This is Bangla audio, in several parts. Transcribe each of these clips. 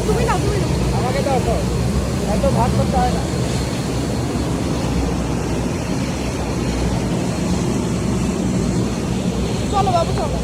তুমি নাও আমাকে দাও তো, এত ভাত করতে হয় না। চলো বাবু চলো।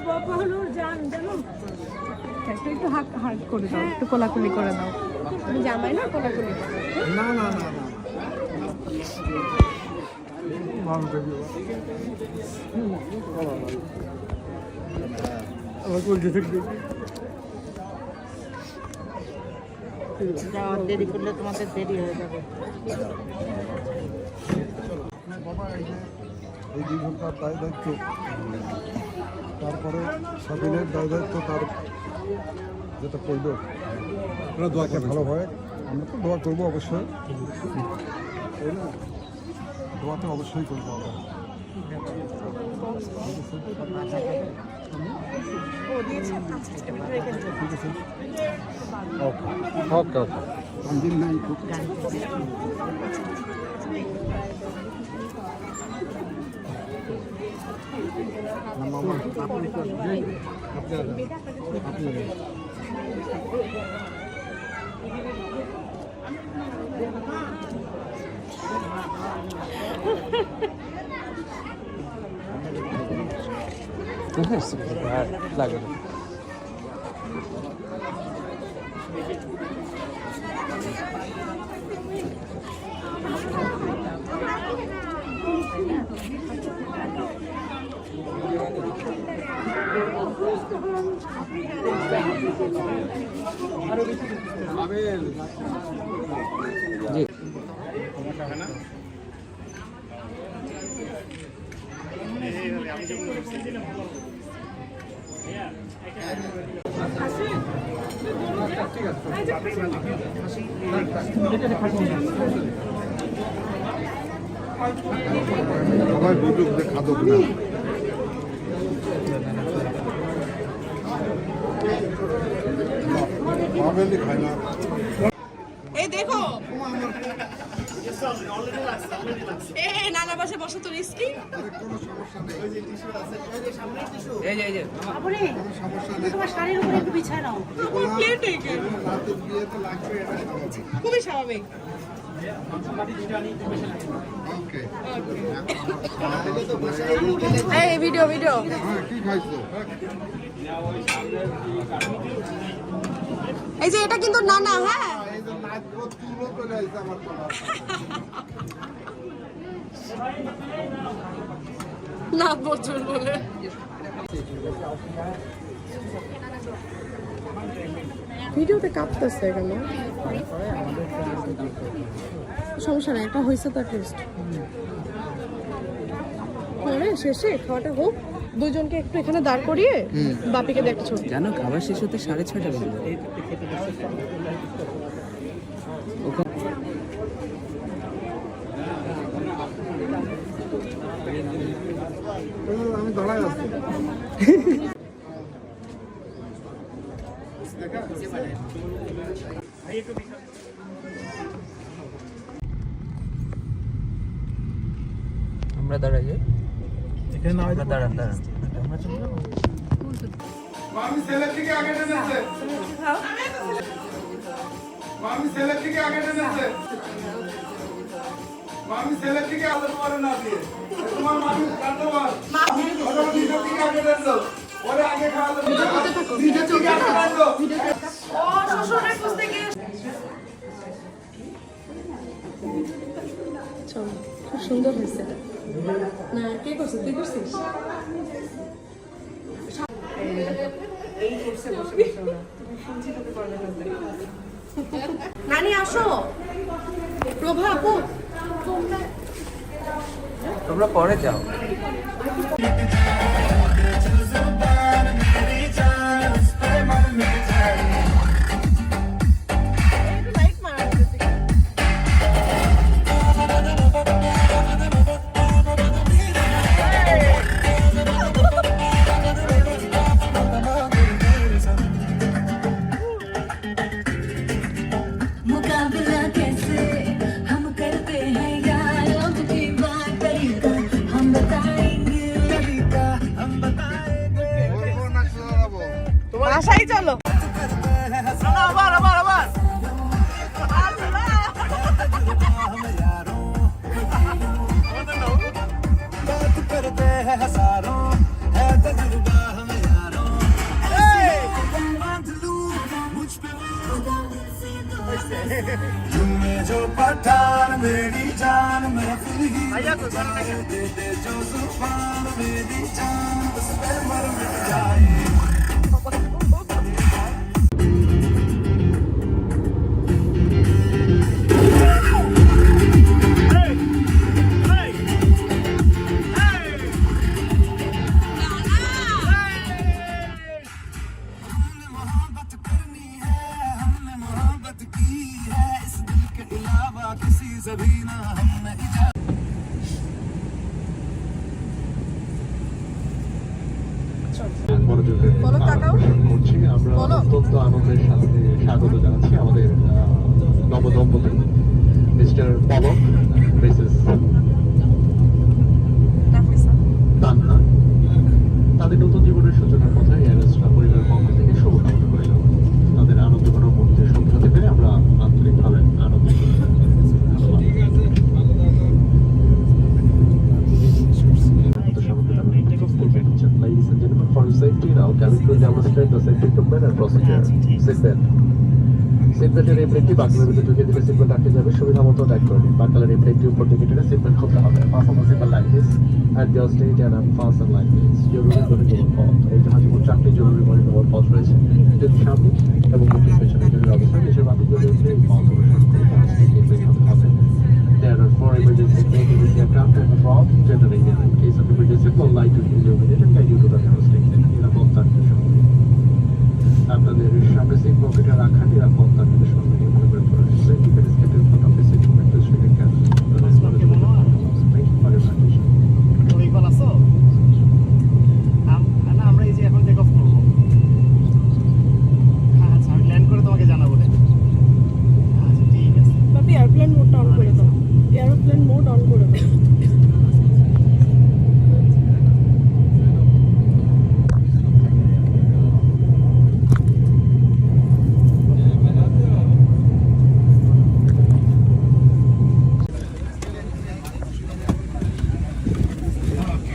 বাবা হলো জানো একটু হাত করে দাও, একটু কোলাকুলি করে দাও। তুমি জামাই না কোলাকুলি করো। না না না না দেরি করলে তোমাদের দেরি হয়ে যাবে। বাবা এই 2 ঘন্টার দায় দায়িত্ব, তারপরে স্বাধীনের দায় দায়িত্ব তার যেটা করল দোয়াকে ভালো হয়। আমরা তো দোয়া করবো অবশ্যই, তাই না? দোয়াতে অবশ্যই করবো আমরা। ঠিক আছে, ওকে ওকে ওকে। দিন নাই খুব মামা আপনি লাগে জি সবাই বুঝুক যে খাদক না। এই দেখো নানা পাশে বসে তো রিস্কি। খুবই স্বাভাবিক। এই ভিডিও ভিডিও এই যে এটা কিন্তু না না হ্যাঁ না প্রচুর বলে ভিডিওতে কাঁপতেছে কেন? সমস্যা নাই, একটা হয়েছে তো টেস্ট। পরে শেষে খাওয়াটা হোক, দুজনকে একটু এখানে দাঁড় করিয়ে বাপিকে দেখতে ছবি। জানো খাবার শেষ হতে 6:30 বেজে যায়। আমি দাঁড়ায় আছি। আমরা দাঁড়াই যাই আমরা দাঁড়ান আমরা চলে যাবো মামি ছেলের দিকে আগে টেনেছে মামি ছেলের দিকে আগে টেনেছে মামি ছেলের দিকে আদর করে না দিয়ে তোমার মামি কাটবার মামি ওটা নিজের দিকে আগে টেনছো ওরে আগে খাওয়ালো নিজের দিকে আগে টেনছো ও শ্বশুরের খুঁজতে গিয়ে চল খুব সুন্দর হয়েছে এটা না কে করছে তুই করছিস নানি আসো প্রভা আপু তোমরা পরে যাও मुकाबला कैसे हम करते हैं यार अब की बात तरीका हम बताएंगे বাসায় চলো जो पठान मेरी जान मैं फिर ही दे दे जो जुबान मेरी जान उस पे मर मिट जाए বলো তাকাও করছি আমরা বলো। অত্যন্ত আনন্দের সাথে স্বাগত জানাচ্ছি আমাদের নবদম্পতি মিস্টার পলক মিসেস নাফিসা তানহা তাদের নতুন জীবনের সূচনার কথা এয়ারস্ট্রা পরিবারের পক্ষ থেকে শুভকামনা করিল তাদের আনন্দঘন মুহূর্তে সঙ্গী হতে পেরে আমরা আন্তরিকভাবে আনন্দিত Ladies and gentlemen, for your safety now, cabin crew demonstrate the safety equipment and procedure. Seatbelt. সিটবেল্টের এই প্লেটটি বাগলের ভিতরে ঢুকিয়ে দিলে সিটবেল্ট আটকে যাবে সুবিধা মতো টাইট করে নিন বাগলের এই প্লেটটি উপর দিকে টেনে সিটবেল্ট খুলতে হবে performance symbol like this adjust it and unfasten like this জরুরি পরিবহন পথ এই জাহাজে মোট 4টি জরুরি পরিবহন পথ রয়েছে এটির সামনে এবং দুটি পেছনে জরুরি অবস্থায় দেশের বাকি জরুরি এই পথ অনুসরণ করে জাহাজটিকে বের হতে হবে There are 4 emergency exits in this aircraft and abroad, generated in case of emergency, call light to be illuminated and guide you to the nearest exit. নিরাপদ থাকবে সঙ্গে আপনাদের সামনে সিট পকেটে রাখা নিরাপদ থাকবে সঙ্গে মনে করে পড়ে safety packet in front of the seat pocket to straight and cancel. Thank you for your attention. আমরা এই যে এখন টেক অফ করবো আচ্ছা আমি ল্যান্ড করে তোমাকে জানাবো রে আচ্ছা ঠিক আছে বাপি এয়ারপ্লেন মোড অন করে দাও এয়ারপ্লেন মোড অন করে দাও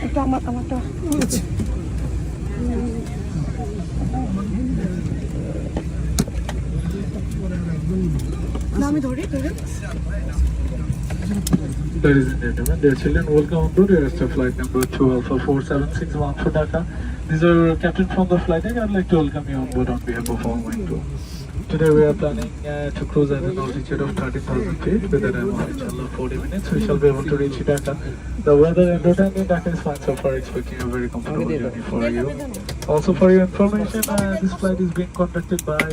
একটু আমারটা না আমি ধরে Ladies and gentlemen, dear children, welcome on board Airastar flight number 2 Alpha 4761 for Dhaka. These are captain from the flight deck. I'd like to welcome you on board on behalf of all my crew. Today we are planning to cruise at an altitude of 30,000 feet with an MR inshallah 40 minutes. We shall be able to reach Dhaka. The weather and route in Dhaka is fine so far, expecting a very comfortable journey for you. Also for your information, this flight is being conducted by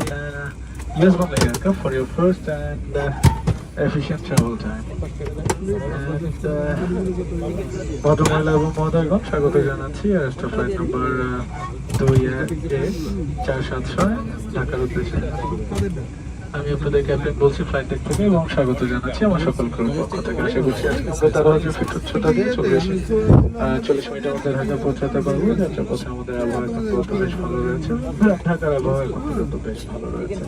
US Bangla aircraft for your first and efficient travel time. ভদ্রমহিলা এবং মহোদয়গণ, স্বাগত জানাচ্ছি এয়ারস্টার ফ্লাইট নম্বর 2A476 ঢাকার উদ্দেশ্যে। আমি আপনাদের ক্যাপ্টেন বলছি ফ্লাইট ডেক থেকে এবং স্বাগত জানাচ্ছি আমার সকল ক্রুর পক্ষ থেকে। আশা করছি আজকে আমরা 13,000 ফিট উচ্চতা দিয়ে 40 মিনিটের মধ্যে ঢাকা পৌঁছাতে পারবো। যাত্রাপথে আমাদের আবহাওয়া এখন পর্যন্ত বেশ ভালো রয়েছে, ঢাকার আবহাওয়া এখন পর্যন্ত বেশ ভালো রয়েছে।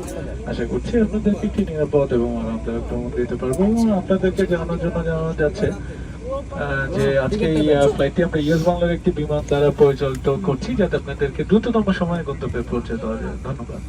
আশা করছি আপনাদেরকে একটি নিরাপদ এবং আরামদায়ক ভ্রমণ দিতে পারবো এবং আপনাদেরকে জানানোর জন্য জানানো যাচ্ছে যে আজকে এই ফ্লাইটটি আমরা ইউএস বাংলার একটি বিমান দ্বারা পরিচালিত করছি, যাতে আপনাদেরকে দ্রুততম সময়ে গন্তব্যে পৌঁছে দেওয়া যায়। ধন্যবাদ।